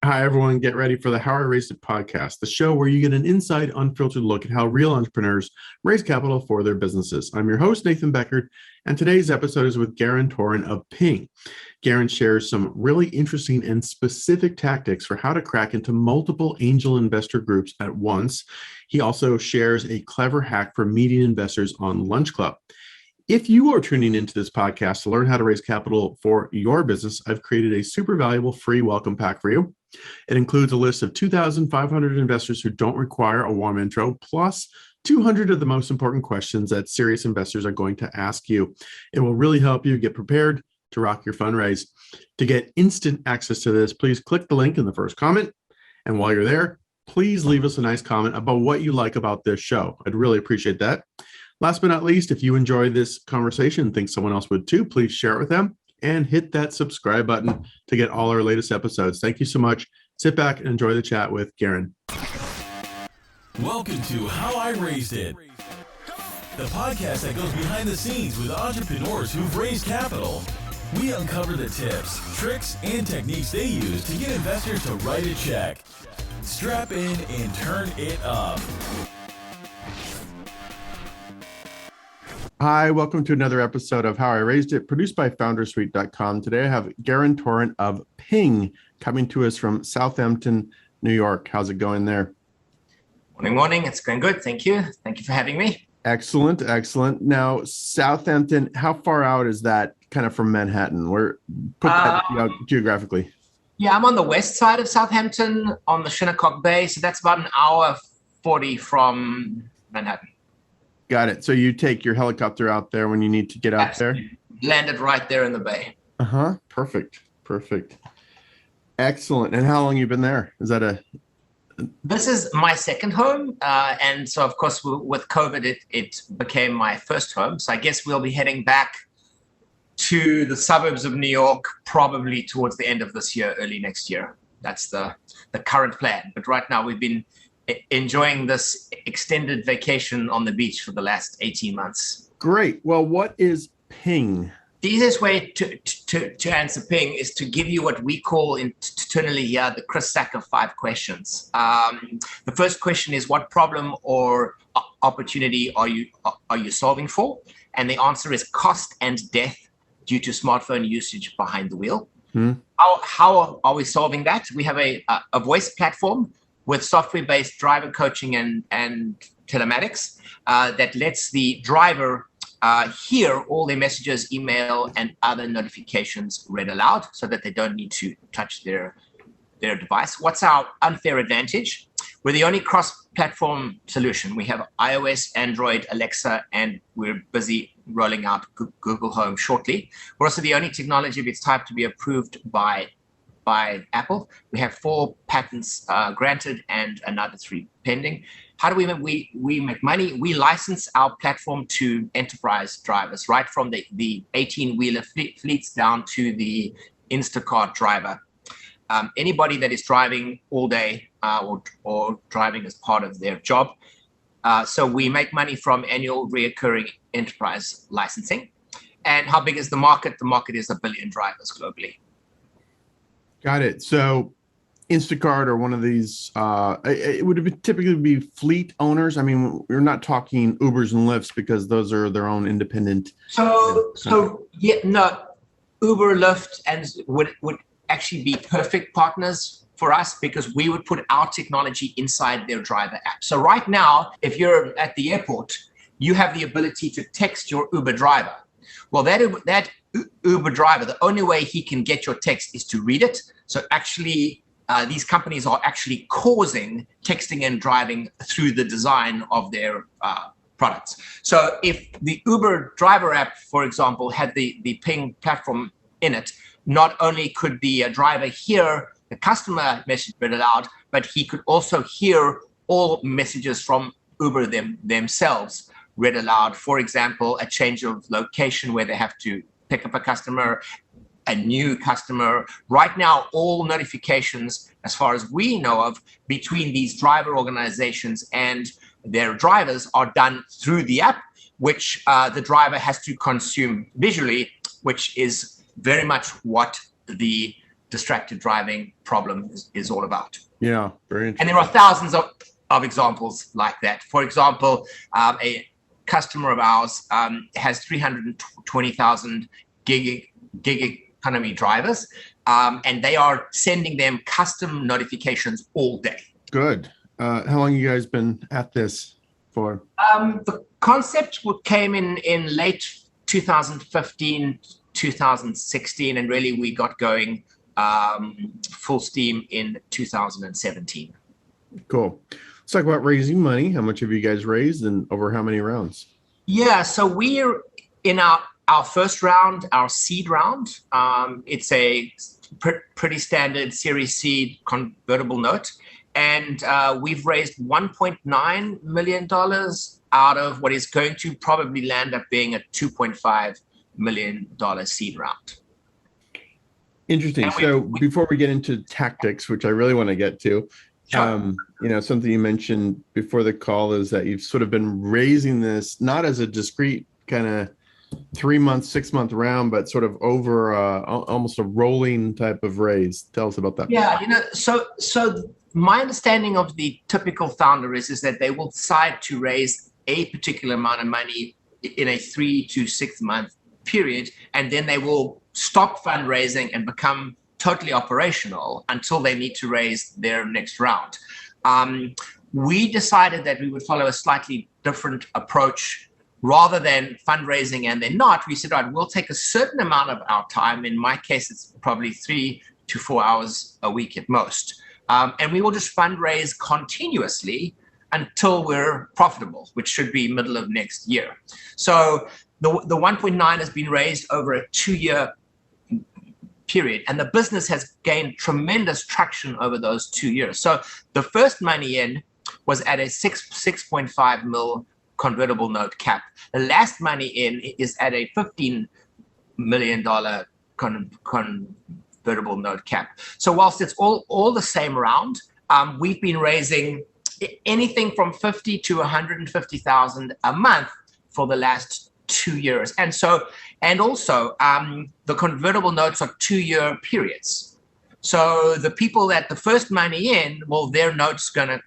Hi, everyone. Get ready for the How I Raised It podcast, the show where you get an inside, unfiltered look at how real entrepreneurs raise capital for their businesses. I'm your host, Nathan Beckert, and today's episode is with Garin Toren of Ping. Garin shares some really interesting and specific tactics for how to crack into multiple angel investor groups at once. He also shares a clever hack for meeting investors on Lunchclub. If you are tuning into this podcast to learn how to raise capital for your business, I've created a super valuable free welcome pack for you. It includes a list of 2,500 investors who don't require a warm intro, plus 200 of the most important questions that serious investors are going to ask you. It will really help you get prepared to rock your fundraise. To get instant access to this, please click the link in the first comment. And while you're there, please leave us a nice comment about what you like about this show. I'd really appreciate that. Last but not least, if you enjoy this conversation and think someone else would too, please share it with them and hit that subscribe button to get all our latest episodes. Thank you so much. Sit back and enjoy the chat with Garin. Welcome to How I Raised It, the podcast that goes behind the scenes with entrepreneurs who've raised capital. We uncover the tips, tricks, and techniques they use to get investors to write a check. Strap in and turn it up. Hi, welcome to another episode of How I Raised It, produced by Foundersuite.com. Today I have Garin Toren of Ping coming to us from Southampton, New York. How's it going there? Morning. It's going good. Thank you. Thank you for having me. Excellent. Now, Southampton, how far out is that kind of from Manhattan? Put that geographically. Yeah, I'm on the west side of Southampton on the Shinnecock Bay. So that's about an hour 40 from Manhattan. Got it. So you take your helicopter out there when you need to get out Absolutely. There? Landed right there in the bay. Perfect. Excellent. And how long have you been there? This is my second home. And so, of course, with COVID, it became my first home. So I guess we'll be heading back to the suburbs of New York, probably towards the end of this year, early next year. That's the current plan. But right now we've been enjoying this extended vacation on the beach for the last 18 months. Great. Well, what is Ping? The easiest way to answer Ping is to give you what we call internally here the Chris Sacker 5 questions. The first question is, what problem or opportunity are you solving for? And the answer is cost and death due to smartphone usage behind the wheel. How are we solving that? We have a voice platform with software-based driver coaching and telematics that lets the driver hear all their messages, email, and other notifications read aloud so that they don't need to touch their device. What's our unfair advantage? We're the only cross-platform solution. We have iOS, Android, Alexa, and we're busy rolling out Google Home shortly. We're also the only technology of its type to be approved by Apple. We have 4 patents granted and another 3 pending. How do we make money? We license our platform to enterprise drivers, right from the 18-wheeler fleets down to the Instacart driver. Anybody that is driving all day or driving as part of their job. So we make money from annual reoccurring enterprise licensing. And how big is the market? The market is 1 billion drivers globally. Got it. So Instacart or one of these, it would typically be fleet owners. I mean, we're not talking Ubers and Lyfts because those are their own independent. So Uber, Lyft, and would actually be perfect partners for us because we would put our technology inside their driver app. So right now, if you're at the airport, you have the ability to text your Uber driver. Well, that Uber driver, the only way he can get your text is to read it. So actually, these companies are actually causing texting and driving through the design of their products. So if the Uber driver app, for example, had the Ping platform in it, not only could the driver hear the customer message read aloud, but he could also hear all messages from Uber themselves read aloud. For example, a change of location where they have to pick up a customer, a new customer. Right now, all notifications, as far as we know of, between these driver organizations and their drivers are done through the app, which the driver has to consume visually, which is very much what the distracted driving problem is all about. Yeah, very interesting. And there are thousands of examples like that. For example, a customer of ours has 320,000 gig economy drivers, and they are sending them custom notifications all day. Good. How long you guys been at this for? The concept came in late 2015, 2016, and really we got going full steam in 2017. Cool. Let's talk about raising money. How much have you guys raised and over how many rounds? Yeah, so we're in our first round, our seed round. It's a pretty standard Series C convertible note. And we've raised $1.9 million out of what is going to probably land up being a $2.5 million seed round. Interesting. So before we get into tactics, which I really want to get to, sure. Something you mentioned before the call is that you've sort of been raising this not as a discrete kind of 3 month, 6 month round, but sort of over almost a rolling type of raise. Tell us about that. Yeah, so my understanding of the typical founder is that they will decide to raise a particular amount of money in a 3 to 6 month period, and then they will stop fundraising and become totally operational until they need to raise their next round. We decided that we would follow a slightly different approach. Rather than fundraising and then not, we said, all right, we'll take a certain amount of our time. In my case, it's probably 3 to 4 hours a week at most. And we will just fundraise continuously until we're profitable, which should be middle of next year. So the 1.9 has been raised over a 2-year period, and the business has gained tremendous traction over those 2 years. So the first money in was at a 6.5 mil convertible note cap. The last money in is at a $15 million convertible note cap. So whilst it's all the same round, we've been raising anything from 50 to 150,000 a month for the last 2 years. And also the convertible notes are 2-year periods. So the people that the first money in, well, their note's going to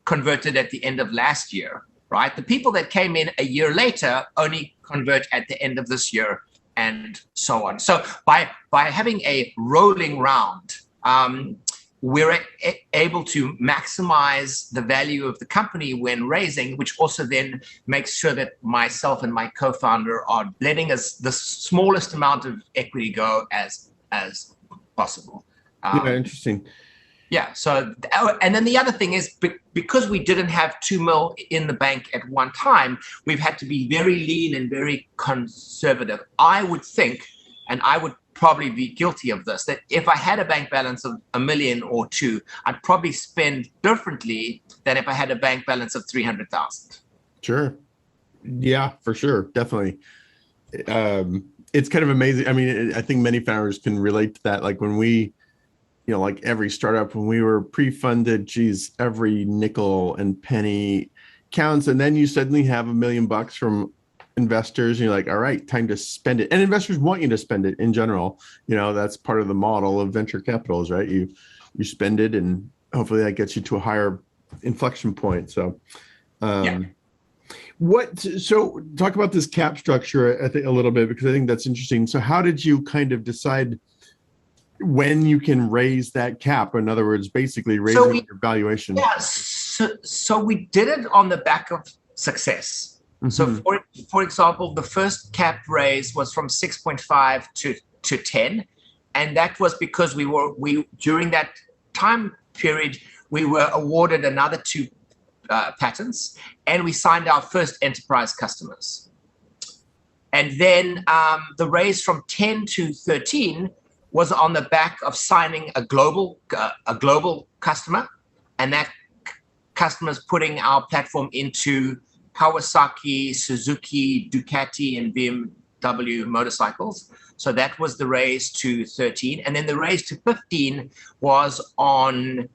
converted at the end of last year, right? The people that came in a year later only convert at the end of this year, and so on. So by having a rolling round, we're able to maximize the value of the company when raising, which also then makes sure that myself and my co-founder are letting us the smallest amount of equity go as possible. Yeah, interesting. Yeah. So, and then the other thing is because we didn't have 2 mil in the bank at one time, we've had to be very lean and very conservative. I would think, and I would probably be guilty of this, that if I had a bank balance of $1 million or 2, I'd probably spend differently than if I had a bank balance of 300,000. Sure. Yeah, for sure. Definitely. It's kind of amazing. I mean, I think many founders can relate to that. Like when we, like every startup, when we were pre-funded, geez, every nickel and penny counts. And then you suddenly have $1 million from investors and you're like, all right, time to spend it. And investors want you to spend it in general. That's part of the model of venture capital is, right? You spend it and hopefully that gets you to a higher inflection point. So, so talk about this cap structure, I think, a little bit, because I think that's interesting. So how did you kind of decide when you can raise that cap? In other words, basically raising your valuation. Yeah, so we did it on the back of success. Mm-hmm. So for example, the first cap raise was from 6.5 to 10. And that was because we during that time period, we were awarded another 2 patents, and we signed our first enterprise customers. And then the raise from 10 to 13 was on the back of signing a global customer, and that customer's putting our platform into Kawasaki, Suzuki, Ducati, and BMW motorcycles. So that was the raise to 13. And then the raise to 15 was on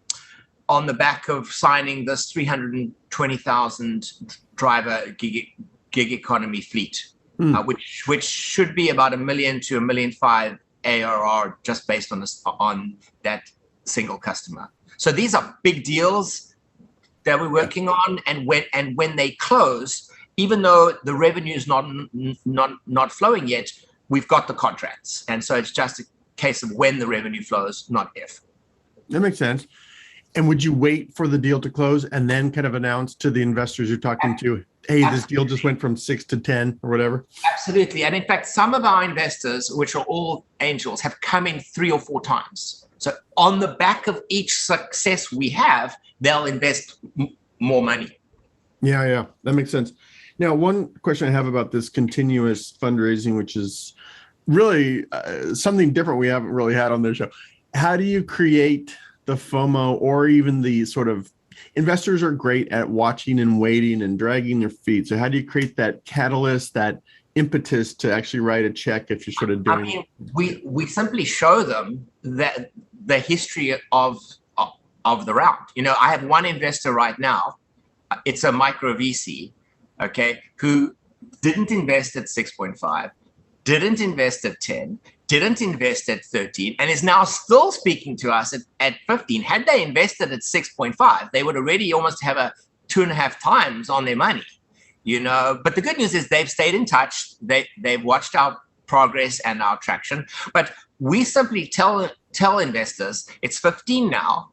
the back of signing this 320,000 driver gig economy fleet, which should be about $1 million to $1.5 million ARR just based on that single customer. So these are big deals that we're working on, and when they close, even though the revenue is not flowing yet, we've got the contracts, and so it's just a case of when the revenue flows, not if. That makes sense. And would you wait for the deal to close and then kind of announce to the investors you're talking to, hey, this deal just went from 6 to 10 or whatever? Absolutely. And in fact, some of our investors, which are all angels, have come in 3 or 4 times. So on the back of each success we have, they'll invest more money. Yeah, that makes sense. Now, one question I have about this continuous fundraising, which is really something different we haven't really had on this show. How do you create the FOMO, or even the sort of, investors are great at watching and waiting and dragging their feet. So how do you create that catalyst, that impetus to actually write a check if you're sort of doing? I mean, we simply show them that the history of the round. You know, I have one investor right now. It's a micro VC, okay, who didn't invest at 6.5, didn't invest at 10, didn't invest at 13, and is now still speaking to us at 15. Had they invested at 6.5, they would already almost have a 2.5 times on their money, you know. But the good news is they've stayed in touch. They've watched our progress and our traction. But we simply tell investors, it's 15 now.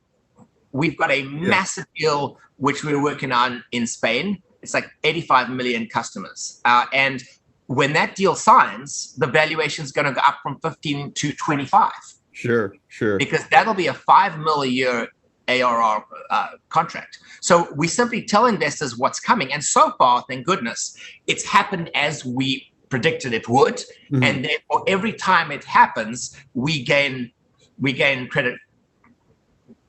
We've got a massive deal which we're working on in Spain. It's like 85 million customers, and when that deal signs, the valuation is going to go up from 15 to 25. Sure. Because that'll be a $5 million a year ARR contract. So we simply tell investors what's coming. And so far, thank goodness, it's happened as we predicted it would. Mm-hmm. And therefore, every time it happens, we gain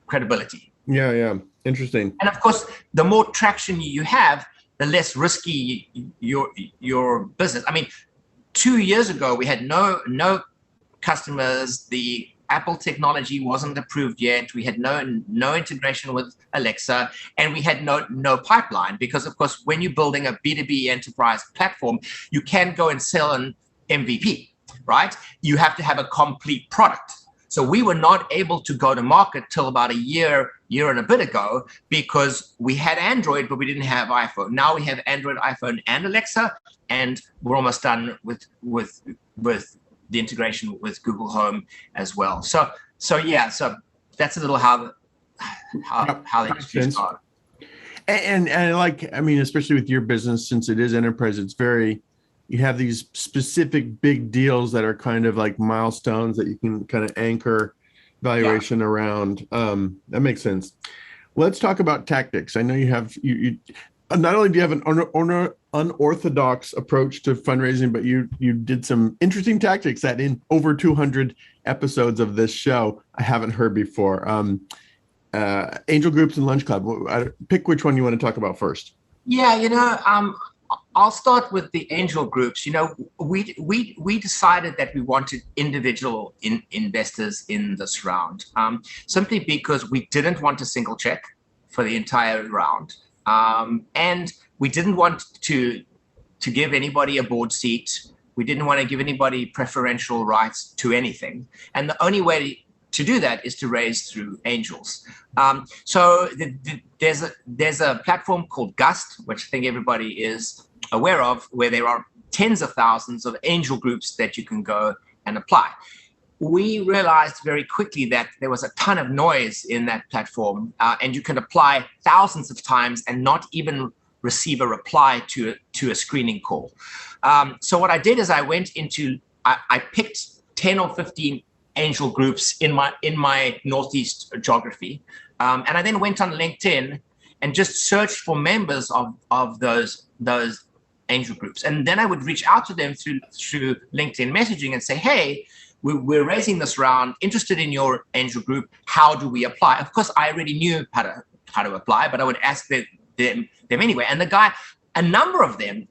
credibility. Yeah. Interesting. And of course, the more traction you have, the less risky your business. I mean, 2 years ago, we had no customers. The Apple technology wasn't approved yet. We had no integration with Alexa, and we had no pipeline, because, of course, when you're building a B2B enterprise platform, you can't go and sell an MVP, right? You have to have a complete product. So we were not able to go to market till about a year and a bit ago, because we had Android, but we didn't have iPhone. Now we have Android, iPhone, and Alexa, and we're almost done with the integration with Google Home as well. So that's a little how the industry started. And like, I mean, especially with your business, since it is enterprise, it's very, you have these specific big deals that are kind of like milestones that you can kind of anchor valuation around. That makes sense. Let's talk about tactics. I know you have, you not only do you have an unorthodox approach to fundraising, but you did some interesting tactics that in over 200 episodes of this show I haven't heard before. Angel groups and Lunchclub. Pick which one you want to talk about first. Yeah, you know, I'll start with the angel groups. You know, we decided that we wanted individual investors in this round, simply because we didn't want a single check for the entire round, and we didn't want to give anybody a board seat. We didn't want to give anybody preferential rights to anything, and the only way to do that is to raise through angels. So there's a platform called Gust, which I think everybody is aware of, where there are tens of thousands of angel groups that you can go and apply. We realized very quickly that there was a ton of noise in that platform, and you can apply thousands of times and not even receive a reply to a screening call. So what I did is I picked 10 or 15 angel groups in my Northeast geography, and I then went on LinkedIn and just searched for members of those angel groups, and then I would reach out to them through LinkedIn messaging and say, hey, we're raising this round, interested in your angel group, how do we apply? Of course, I already knew how to apply, but I would ask them anyway. And a number of them,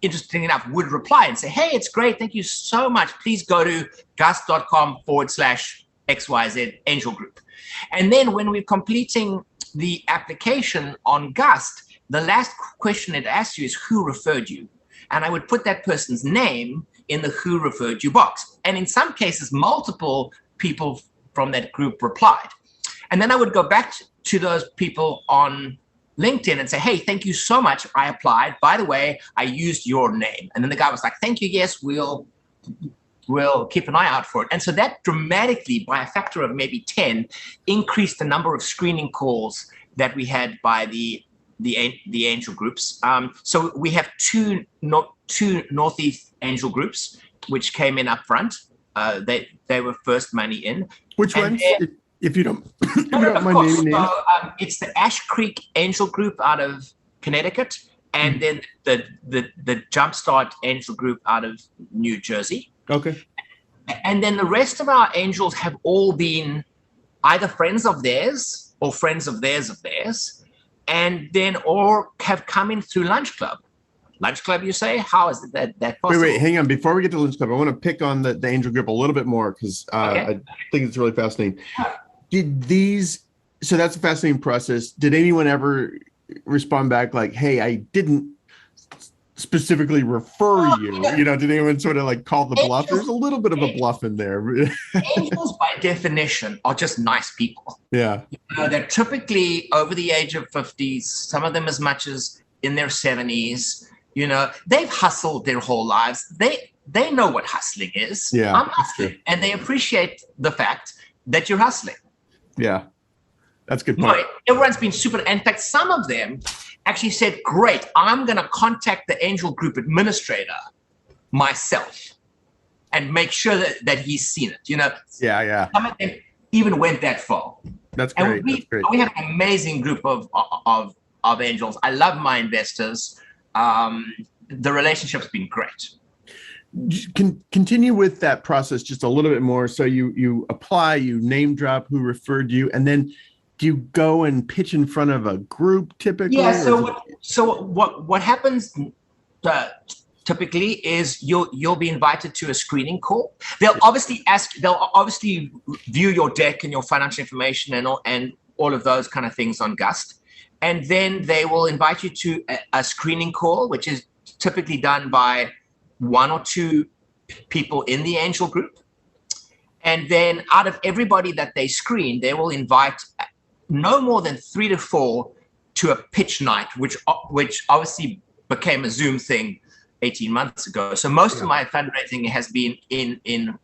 interestingly enough, would reply and say, hey, it's great, thank you so much, please go to gust.com/XYZ angel group. And then when we're completing the application on Gust, the last question it asks you is who referred you, and I would put that person's name in the who referred you box. and in some cases, multiple people from that group replied. And then I would go back to those people on LinkedIn and say, hey, thank you so much. I applied. By the way, I used your name. And then the guy was like, thank you. Yes, we'll keep an eye out for it. And so that dramatically, by a factor of maybe 10, increased the number of screening calls that we had by the angel groups. So we have two Northeast angel groups, which came in up front. They were first money in. Which ones? If you don't, mind naming names. So, it's the Ash Creek Angel Group out of Connecticut, and then the Jumpstart Angel Group out of New Jersey. Okay. And then the rest of our angels have all been either friends of theirs or friends of theirs, and then or have come in through Lunchclub. Lunchclub, you say? How is that possible? Wait, hang on. Before we get to Lunchclub, I want to pick on the angel group a little bit more because I think it's really fascinating. So that's a fascinating process. Did anyone ever respond back like, hey, I didn't specifically refer you? Did anyone sort of like call the bluff? There's a little bit of a bluff in there. Angels by definition are just nice people. Yeah. They're typically over the age of 50, some of them as much as in their 70s. They've hustled their whole lives. They know what hustling is. Yeah, I'm hustling. And they appreciate the fact that you're hustling. Yeah, that's a good point. No, everyone's been super. In fact, some of them actually said, great, I'm going to contact the angel group administrator myself and make sure that he's seen it. Yeah. Some of them even went that far. That's great. And we have an amazing group of angels. I love my investors. The relationship's been great. Continue with that process just a little bit more. So you apply, you name drop who referred you, and then do you go and pitch in front of a group typically? Yeah. So what happens typically is you'll be invited to a screening call. They'll obviously view your deck and your financial information and all of those kind of things on Gust, and then they will invite you to a screening call, which is typically done by one or two people in the angel group. And then out of everybody that they screen, they will invite no more than 3 to 4 to a pitch night, which obviously became a Zoom thing 18 months ago. So most of my fundraising has been in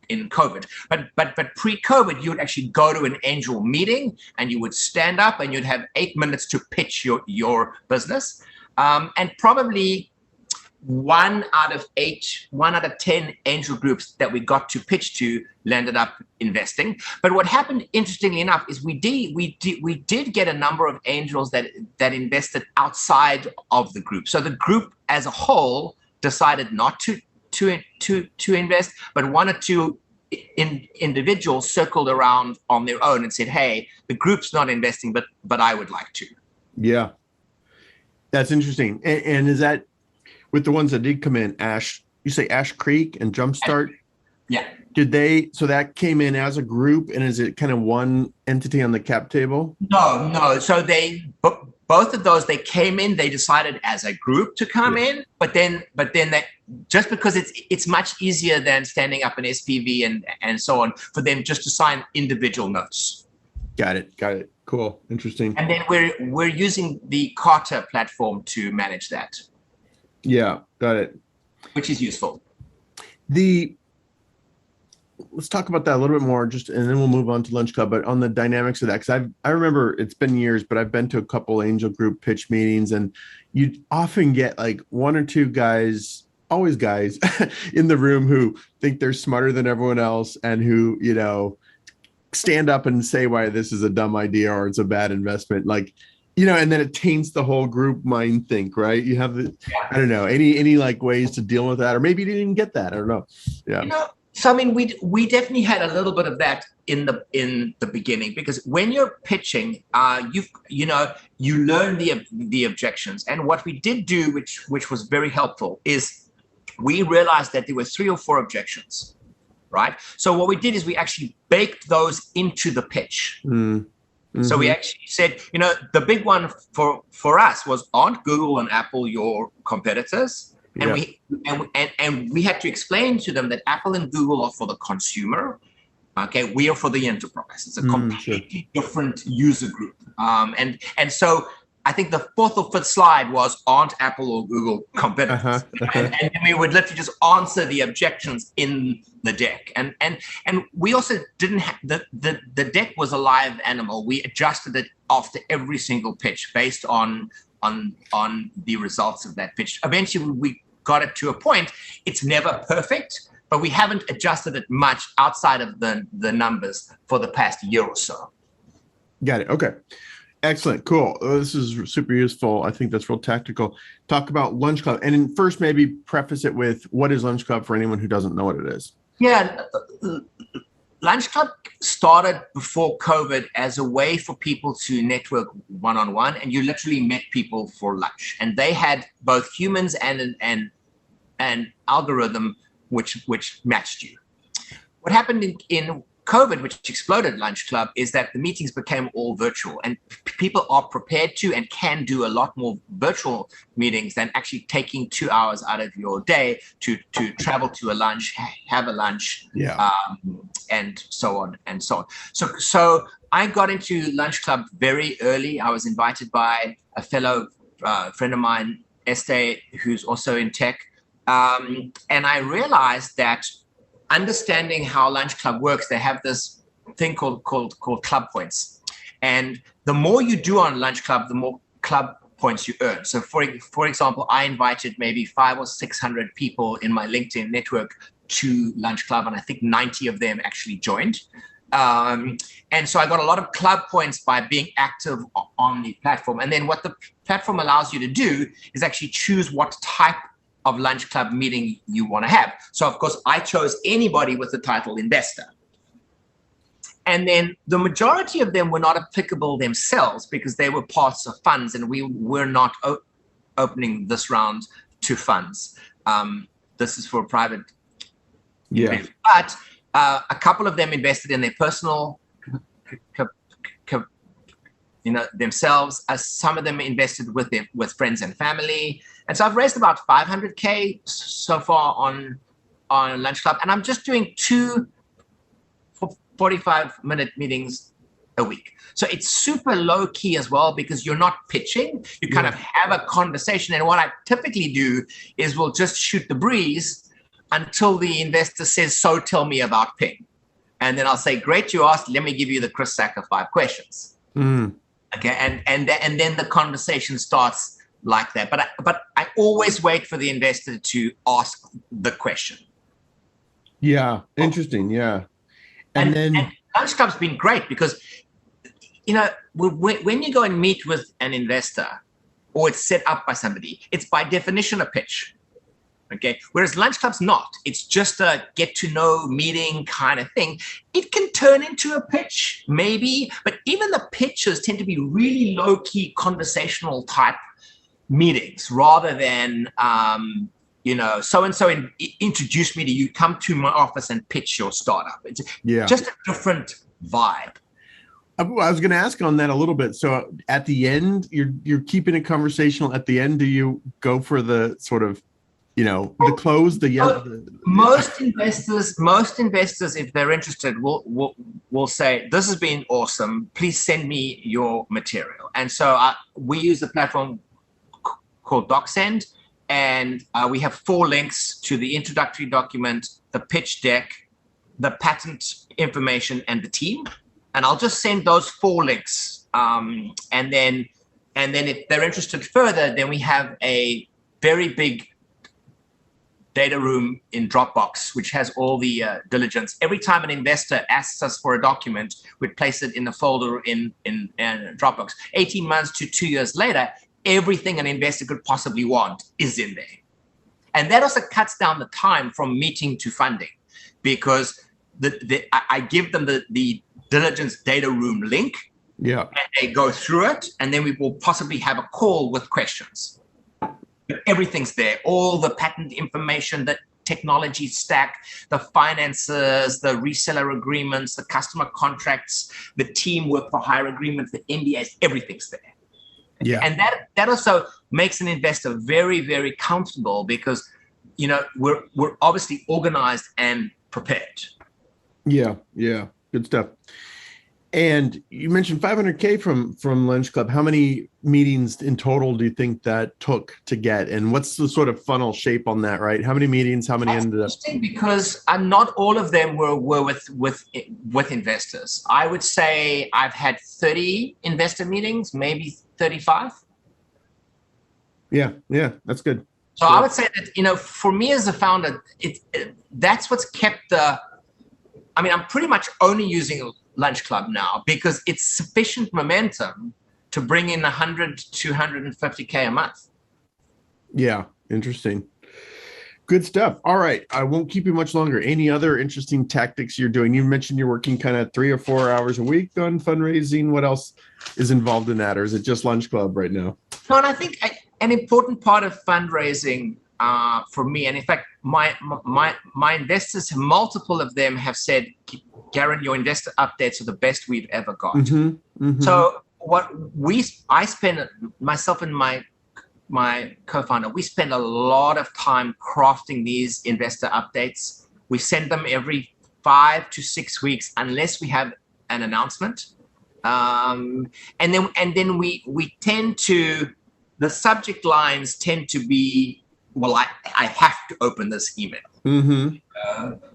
COVID. But pre-COVID, you would actually go to an angel meeting and you would stand up and you'd have 8 minutes to pitch your business. And probably 1 out of 10 angel groups that we got to pitch to landed up investing. But what happened, interestingly enough, is we did get a number of angels that invested outside of the group. So the group as a whole decided not to invest, but 1 or 2 individuals circled around on their own and said, hey, the group's not investing, but I would like to. Yeah, that's interesting. And is that with the ones that did come in, you say Ash Creek and Jumpstart? Yeah. So that came in as a group, and is it kind of one entity on the cap table? No. So both of those, they came in, they decided as a group to come in, but then they, just because it's much easier than standing up an SPV and so on, for them just to sign individual notes. Got it. Cool. Interesting. And then we're using the Carter platform to manage that. Yeah, got it. Which is useful. Let's talk about that a little bit more, and then we'll move on to Lunchclub. But on the dynamics of that, because I remember it's been years, but I've been to a couple angel group pitch meetings, and you often get like 1 or 2 guys, always guys, in the room who think they're smarter than everyone else, and who stand up and say why this is a dumb idea or it's a bad investment, and then it taints the whole group mind think, right? You have I don't know, any like ways to deal with that, or maybe you didn't even get that. I don't know. Yeah. So I mean, we definitely had a little bit of that in the beginning, because when you're pitching, you learn the objections. And what we did do, which was very helpful, is we realized that there were 3 or 4 objections, right? So what we did is we actually baked those into the pitch. Mm-hmm. So we actually said, the big one for us was, aren't Google and Apple your competitors? And we had to explain to them that Apple and Google are for the consumer. Okay, we are for the enterprise. It's a completely different user group. And so I think the fourth or fifth slide was, aren't Apple or Google competitors? And we would literally just answer the objections in the deck. And we also didn't have the deck was a live animal. We adjusted it after every single pitch based on the results of that pitch. Eventually we got it to a point. It's never perfect, but we haven't adjusted it much outside of the numbers for the past year or so. Got it. Okay. Excellent. Cool. This is super useful. I think that's real tactical. Talk about Lunchclub. And first, maybe preface it with, what is Lunchclub for anyone who doesn't know what it is? Yeah. Lunchclub started before COVID as a way for people to network one-on-one, and you literally met people for lunch. And they had both humans and an algorithm which matched you. What happened in COVID, which exploded Lunchclub, is that the meetings became all virtual, and people are prepared to and can do a lot more virtual meetings than actually taking 2 hours out of your day to travel to a lunch, have a lunch, and so on and so on. So I got into Lunchclub very early. I was invited by a fellow friend of mine, Estee, who's also in tech, and I realized that understanding how Lunchclub works, they have this thing called club points. And the more you do on Lunchclub, the more club points you earn. So for example, I invited maybe 500 or 600 people in my LinkedIn network to Lunchclub, and I think 90 of them actually joined. And so I got a lot of club points by being active on the platform. And then what the platform allows you to do is actually choose what type of Lunchclub meeting you want to have. So of course I chose anybody with the title investor. And then the majority of them were not applicable themselves because they were parts of funds, and we were not opening this round to funds. This is for private. Yeah. But a couple of them invested in their personal, themselves. Some of them invested with friends and family. And so I've raised about 500K so far on Lunchclub, and I'm just doing 2 45-minute meetings a week. So it's super low key as well because you're not pitching. You kind of have a conversation. And what I typically do is we'll just shoot the breeze until the investor says, so tell me about Ping. And then I'll say, great, you asked. Let me give you the Chris Sacca 5 questions. Okay, and then the conversation starts like that. But I always wait for the investor to ask the question. Yeah, interesting. Yeah. And then Lunchclub's been great because, when you go and meet with an investor or it's set up by somebody, it's by definition a pitch. Okay. Whereas Lunchclub's not. It's just a get to know meeting kind of thing. It can turn into a pitch, maybe, but even the pitches tend to be really low key conversational type meetings rather than, so-and-so introduced me to you, come to my office and pitch your startup. It's just a different vibe. I was going to ask on that a little bit. So at the end, you're keeping it conversational. At the end, do you go for the sort of, the close, most investors, if they're interested, will say, this has been awesome. Please send me your material. And so we use the platform called Docsend. And we have 4 links to the introductory document, the pitch deck, the patent information, and the team. And I'll just send those 4 links. And then if they're interested further, then we have a very big data room in Dropbox, which has all the diligence. Every time an investor asks us for a document, we'd place it in a folder in Dropbox. 18 months to 2 years later, everything an investor could possibly want is in there. And that also cuts down the time from meeting to funding because I give them the diligence data room link. Yeah. And they go through it, and then we will possibly have a call with questions. But everything's there. All the patent information, the technology stack, the finances, the reseller agreements, the customer contracts, the team work for hire agreements, the NDAs, everything's there. Yeah. And that also makes an investor very, very comfortable because, we're obviously organized and prepared. Yeah. Good stuff. And you mentioned 500K from Lunchclub. How many meetings in total do you think that took to get? And what's the sort of funnel shape on that, right? How many meetings, how many ended up? Because not all of them were with investors. I would say I've had 30 investor meetings, maybe 35. Yeah, that's good. So I would say that, for me as a founder, that's what's kept I'm pretty much only using Lunchclub now because it's sufficient momentum to bring in 100 to 250K a month. Yeah, interesting. Good stuff. All right. I won't keep you much longer. Any other interesting tactics you're doing? You mentioned you're working kind of 3 or 4 hours a week on fundraising. What else is involved in that? Or is it just Lunchclub right now? No, and I think an important part of fundraising for me, and in fact, my investors, multiple of them have said, Garin, your investor updates are the best we've ever got. So I spend, myself and my co-founder, we spend a lot of time crafting these investor updates. We send them every 5 to 6 weeks, unless we have an announcement. And then we tend to, the subject lines tend to be, well, I have to open this email.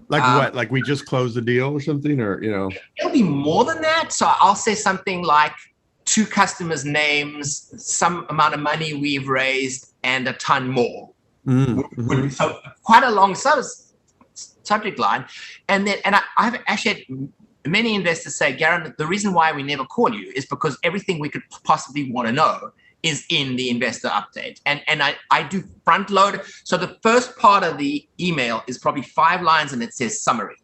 What? Like we just closed the deal or something, or It'll be more than that. So I'll say something like 2 customers' names, some amount of money we've raised, and a ton more. So quite a long subject line. And I've actually had many investors say, Garin, the reason why we never call you is because everything we could possibly want to know is in the investor update. And I do front load. So the first part of the email is probably 5 lines and it says summary.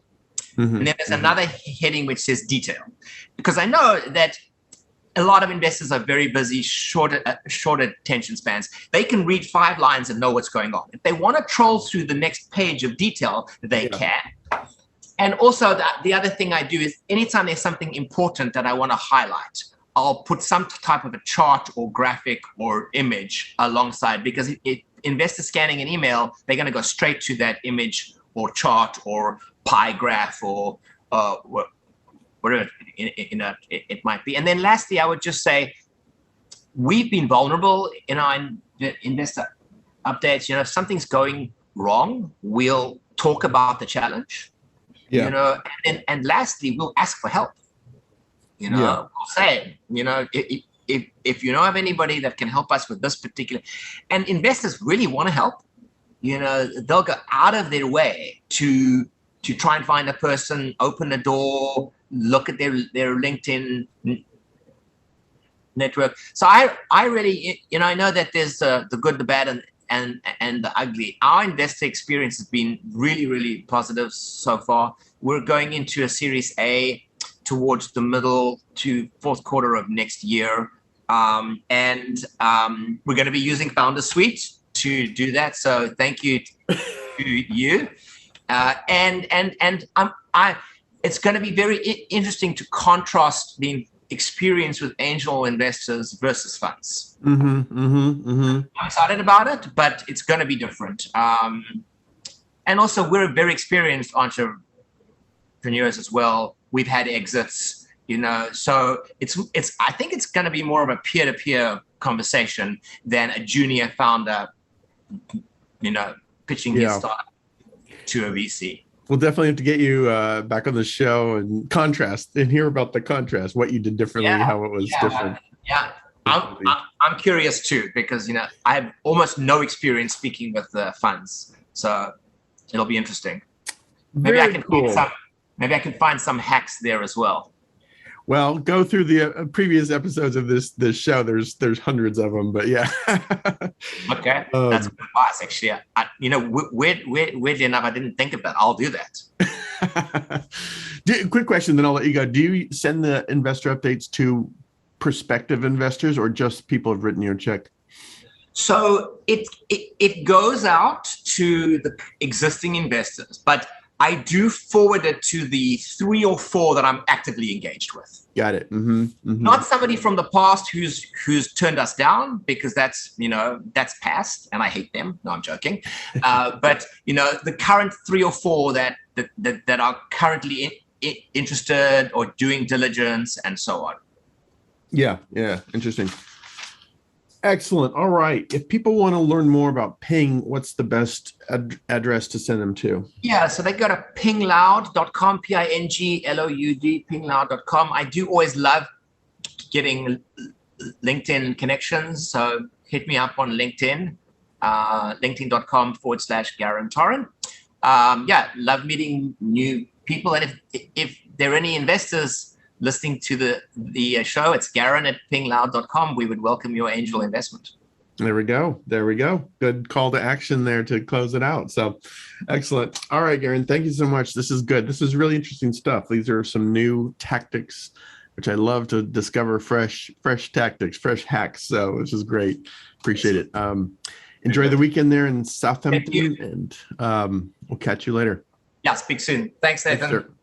And then there's another heading which says detail. Because I know that a lot of investors are very busy, short attention spans. They can read 5 lines and know what's going on. If they want to troll through the next page of detail, they can. And also the other thing I do is anytime there's something important that I want to highlight, I'll put some type of a chart or graphic or image alongside, because if investors scanning an email, they're going to go straight to that image or chart or pie graph or whatever it might be. And then lastly, I would just say we've been vulnerable in our investor updates. If something's going wrong, we'll talk about the challenge. And lastly, we'll ask for help. We'll say, if you know of anybody that can help us with this particular, and investors really want to help, they'll go out of their way to try and find a person, open a door, look at their LinkedIn network. So I really, I know that there's the good, the bad, and the ugly. Our investor experience has been really, really positive so far. We're going into a Series A towards the middle to fourth quarter of next year. We're going to be using Foundersuite to do that. So thank you to you. It's going to be very interesting to contrast the experience with angel investors versus funds. I'm excited about it, but it's going to be different. And also, we're very experienced entrepreneurs as well. We've had exits, so I think it's going to be more of a peer-to-peer conversation than a junior founder, pitching his startup to a VC. We'll definitely have to get you back on the show and contrast and hear about the contrast, what you did differently, how it was different. Yeah, I'm curious too, because I have almost no experience speaking with the funds, so it'll be interesting. Maybe I can find some hacks there as well. Well, go through the previous episodes of this show. There's hundreds of them, but yeah. Okay, that's good advice, actually. Weirdly enough, I didn't think of that. I'll do that. Quick question, then I'll let you go. Do you send the investor updates to prospective investors or just people who've written your check? So it goes out to the existing investors, but I do forward it to the 3 or 4 that I'm actively engaged with. Got it. Mm-hmm. Mm-hmm. Not somebody from the past who's turned us down, because that's past, and I hate them. No, I'm joking. But the current 3 or 4 that are currently interested or doing diligence and so on. Yeah. Interesting. Excellent. All right. If people want to learn more about Ping, what's the best address to send them to? Yeah, so they go to pingloud.com, Pingloud, pingloud.com. I do always love getting LinkedIn connections, so hit me up on LinkedIn, linkedin.com/Garin Toren. Love meeting new people. And if there are any investors listening to the show, it's Garin@pingloud.com. We would welcome your angel investment. There we go. Good call to action there to close it out. So excellent. All right, Garin, thank you so much. This is good. This is really interesting stuff. These are some new tactics, which I love to discover, fresh tactics, fresh hacks. So this is great. Appreciate it. Enjoy the weekend there in Southampton, and we'll catch you later. Yeah, speak soon. Thanks, Nathan. Thanks, sir.